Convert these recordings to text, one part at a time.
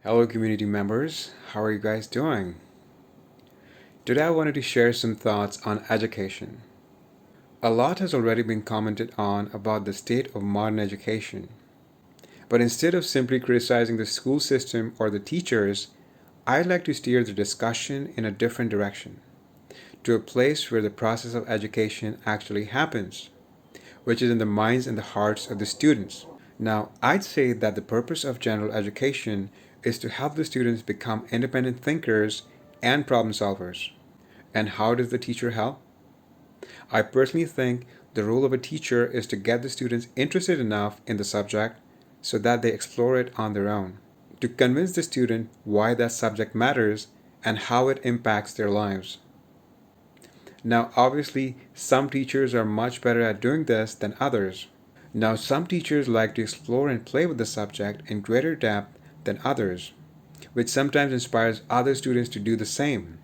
Hello, community members. How are you guys doing? Today, I wanted to share some thoughts on education. A lot has already been commented on about the state of modern education. But instead of simply criticizing the school system or the teachers, I'd like to steer the discussion in a different direction, to a place where the process of education actually happens, which is in the minds and the hearts of the students. Now, I'd say that the purpose of general education is to help the students become independent thinkers and problem solvers. And how does the teacher help? I personally think the role of a teacher is to get the students interested enough in the subject so that they explore it on their own, to convince the student why that subject matters and how it impacts their lives. Now, obviously, some teachers are much better at doing this than others. Now, some teachers like to explore and play with the subject in greater depth than others, which sometimes inspires other students to do the same.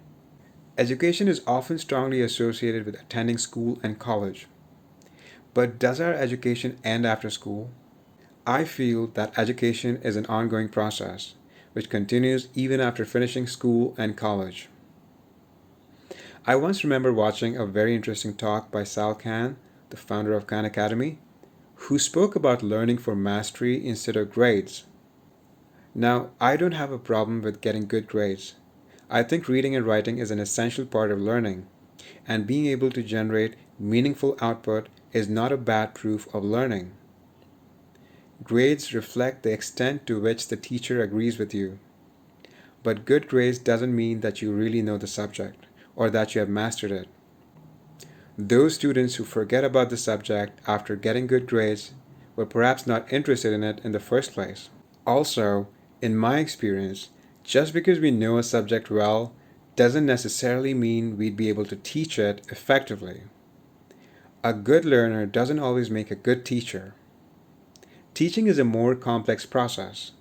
Education is often strongly associated with attending school and college. But does our education end after school? I feel that education is an ongoing process, which continues even after finishing school and college. I once remember watching a very interesting talk by Sal Khan, the founder of Khan Academy, who spoke about learning for mastery instead of grades. Now, I don't have a problem with getting good grades. I think reading and writing is an essential part of learning, and being able to generate meaningful output is not a bad proof of learning. Grades reflect the extent to which the teacher agrees with you, but good grades doesn't mean that you really know the subject or that you have mastered it. Those students who forget about the subject after getting good grades were perhaps not interested in it in the first place. Also, in my experience, just because we know a subject well doesn't necessarily mean we'd be able to teach it effectively. A good learner doesn't always make a good teacher. Teaching is a more complex process.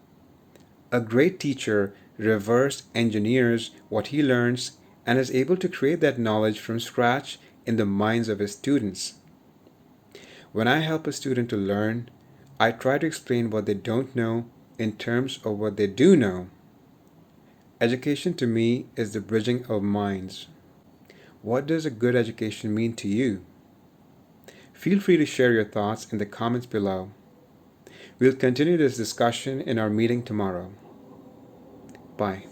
A great teacher reverse engineers what he learns and is able to create that knowledge from scratch in the minds of his students. When I help a student to learn, I try to explain what they don't know in terms of what they do know. Education to me is the bridging of minds. What does a good education mean to you? Feel free to share your thoughts in the comments below. We'll continue this discussion in our meeting tomorrow. Bye.